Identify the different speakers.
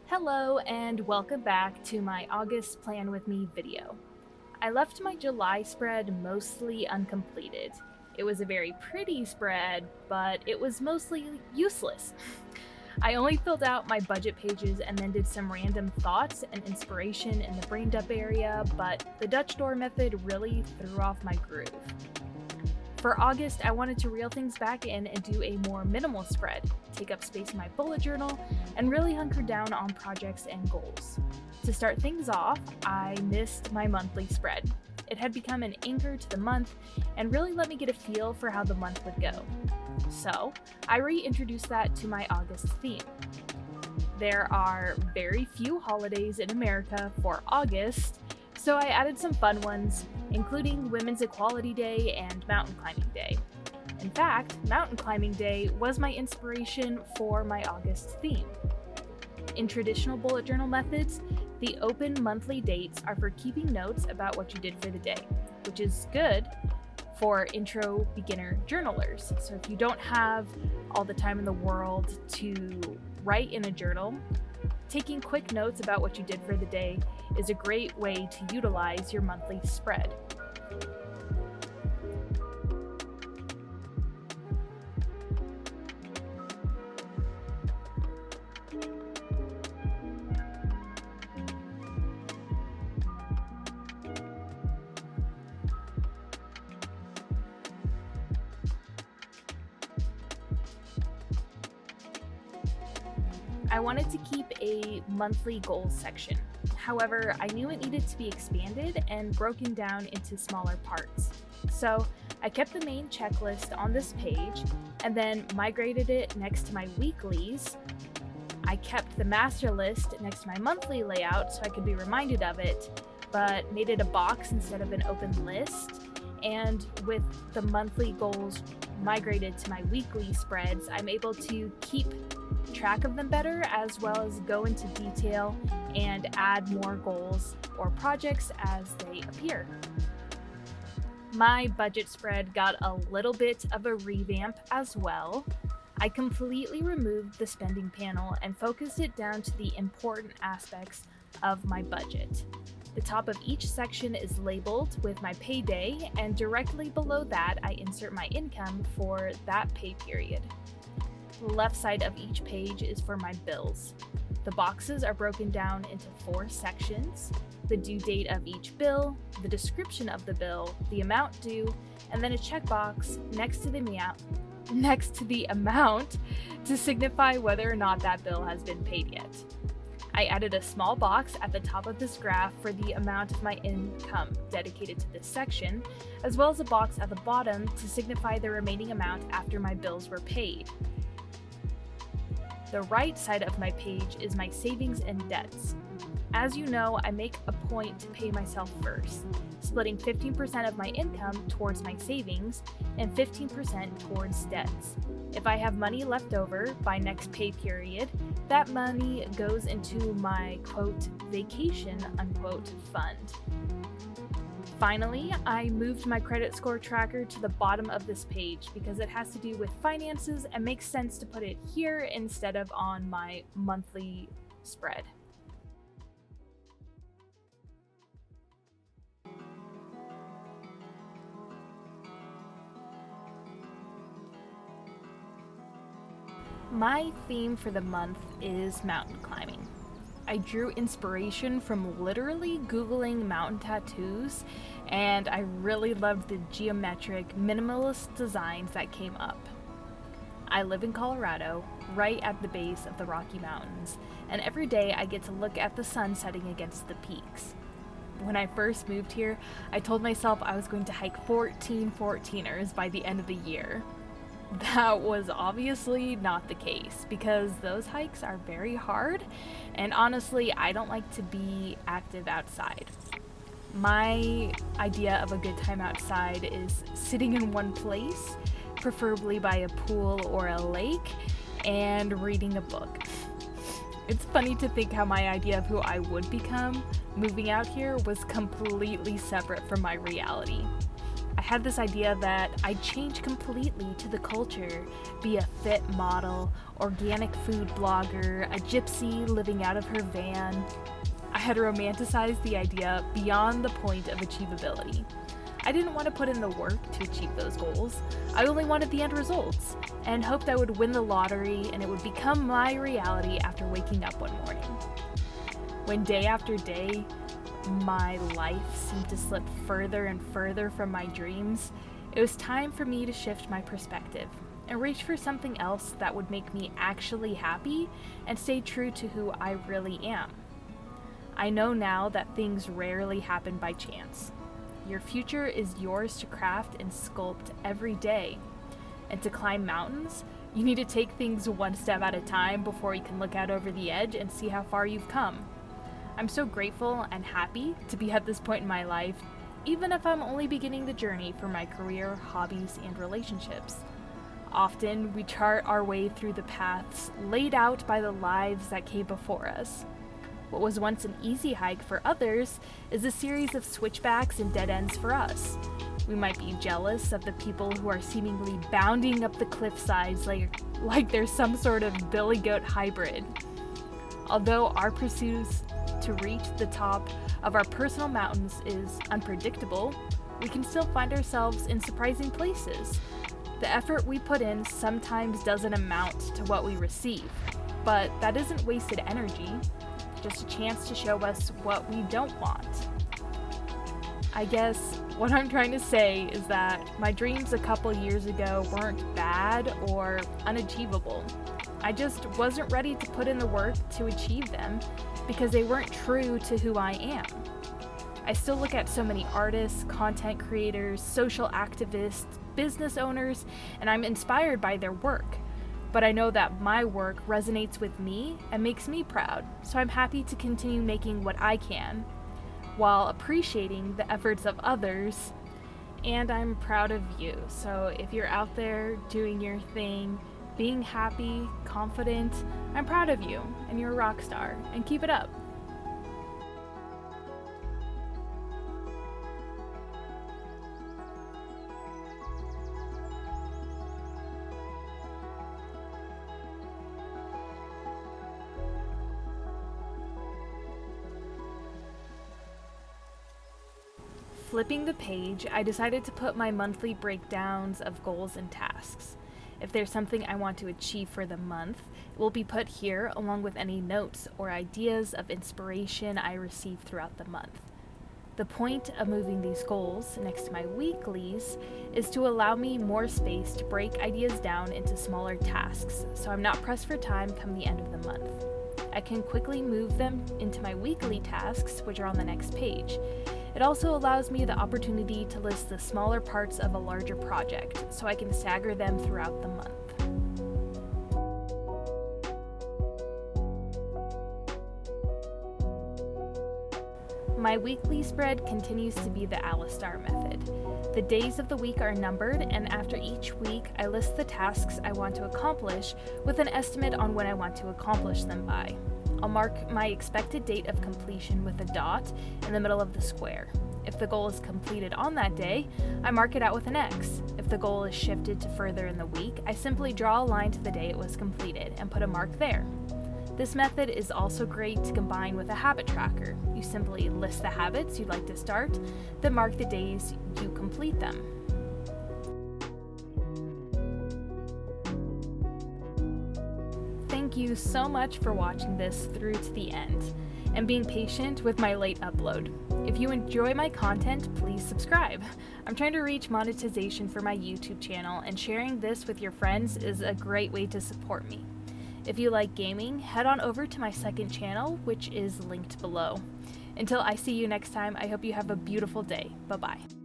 Speaker 1: Hello and welcome back to my August Plan With Me video. I left my July spread mostly uncompleted. It was a very pretty spread, but it was mostly useless. I only filled out my budget pages and then did some random thoughts and inspiration in the brain dump area, but the Dutch door method really threw off my groove. For August, I wanted to reel things back in and do a more minimal spread, take up space in my bullet journal, and really hunker down on projects and goals. To start things off, I missed my monthly spread. It had become an anchor to the month and really let me get a feel for how the month would go. So, I reintroduced that to my August theme. There are very few holidays in America for August, so I added some fun ones, including Women's Equality Day and Mountain Climbing Day. In fact, Mountain Climbing Day was my inspiration for my August theme. In traditional bullet journal methods, the open monthly dates are for keeping notes about what you did for the day, which is good for intro beginner journalers. So if you don't have all the time in the world to write in a journal, taking quick notes about what you did for the day is a great way to utilize your monthly spread. I wanted to keep a monthly goals section. However, I knew it needed to be expanded and broken down into smaller parts. So I kept the main checklist on this page and then migrated it next to my weeklies. I kept the master list next to my monthly layout so I could be reminded of it, but made it a box instead of an open list. And with the monthly goals migrated to my weekly spreads, I'm able to keep track of them better, as well as go into detail and add more goals or projects as they appear. My budget spread got a little bit of a revamp as well. I completely removed the spending panel and focused it down to the important aspects of my budget. The top of each section is labeled with my payday, and directly below that I insert my income for that pay period. The left side of each page is for my bills. The boxes are broken down into 4 sections: the due date of each bill, the description of the bill, the amount due, and then a checkbox next to the amount to signify whether or not that bill has been paid yet. I added a small box at the top of this graph for the amount of my income dedicated to this section, as well as a box at the bottom to signify the remaining amount after my bills were paid. The right side of my page is my savings and debts. As you know, I make a point to pay myself first, splitting 15% of my income towards my savings and 15% towards debts. If I have money left over by next pay period, that money goes into my quote vacation unquote fund. Finally, I moved my credit score tracker to the bottom of this page because it has to do with finances and makes sense to put it here instead of on my monthly spread. My theme for the month is mountain climbing. I drew inspiration from literally Googling mountain tattoos, and I really loved the geometric, minimalist designs that came up. I live in Colorado, right at the base of the Rocky Mountains, and every day I get to look at the sun setting against the peaks. When I first moved here, I told myself I was going to hike 14 14ers by the end of the year. That was obviously not the case because those hikes are very hard, and honestly, I don't like to be active outside. My idea of a good time outside is sitting in one place, preferably by a pool or a lake, and reading a book. It's funny to think how my idea of who I would become moving out here was completely separate from my reality. I had this idea that I'd change completely to the culture, be a fit model, organic food blogger, a gypsy living out of her van. I had romanticized the idea beyond the point of achievability. I didn't want to put in the work to achieve those goals. I only wanted the end results, and hoped I would win the lottery and it would become my reality after waking up one morning. When day after day, my life seemed to slip further and further from my dreams, it was time for me to shift my perspective and reach for something else that would make me actually happy and stay true to who I really am. I know now that things rarely happen by chance. Your future is yours to craft and sculpt every day. And to climb mountains, you need to take things one step at a time before you can look out over the edge and see how far you've come. I'm so grateful and happy to be at this point in my life, even if I'm only beginning the journey for my career, hobbies, and relationships. Often, we chart our way through the paths laid out by the lives that came before us. What was once an easy hike for others is a series of switchbacks and dead ends for us. We might be jealous of the people who are seemingly bounding up the cliff sides like they're some sort of billy goat hybrid. Although our pursuits to reach the top of our personal mountains is unpredictable, we can still find ourselves in surprising places. The effort we put in sometimes doesn't amount to what we receive, but that isn't wasted energy. Just a chance to show us what we don't want. I guess what I'm trying to say is that my dreams a couple years ago weren't bad or unachievable. I just wasn't ready to put in the work to achieve them because they weren't true to who I am. I still look at so many artists, content creators, social activists, business owners, and I'm inspired by their work. But I know that my work resonates with me and makes me proud, so I'm happy to continue making what I can, while appreciating the efforts of others, and I'm proud of you. So if you're out there doing your thing, being happy, confident, I'm proud of you, and you're a rock star, and keep it up. Flipping the page, I decided to put my monthly breakdowns of goals and tasks. If there's something I want to achieve for the month, it will be put here along with any notes or ideas of inspiration I receive throughout the month. The point of moving these goals next to my weeklies is to allow me more space to break ideas down into smaller tasks, so I'm not pressed for time come the end of the month. I can quickly move them into my weekly tasks, which are on the next page. It also allows me the opportunity to list the smaller parts of a larger project, so I can stagger them throughout the month. My weekly spread continues to be the Alistar method. The days of the week are numbered, and after each week, I list the tasks I want to accomplish with an estimate on when I want to accomplish them by. I'll mark my expected date of completion with a dot in the middle of the square. If the goal is completed on that day, I mark it out with an X. If the goal is shifted to further in the week, I simply draw a line to the day it was completed and put a mark there. This method is also great to combine with a habit tracker. You simply list the habits you'd like to start, then mark the days you complete them. Thank you so much for watching this through to the end and being patient with my late upload. If you enjoy my content, please subscribe. I'm trying to reach monetization for my YouTube channel, and sharing this with your friends is a great way to support me. If you like gaming, head on over to my second channel, which is linked below. Until I see you next time, I hope you have a beautiful day. Bye-bye.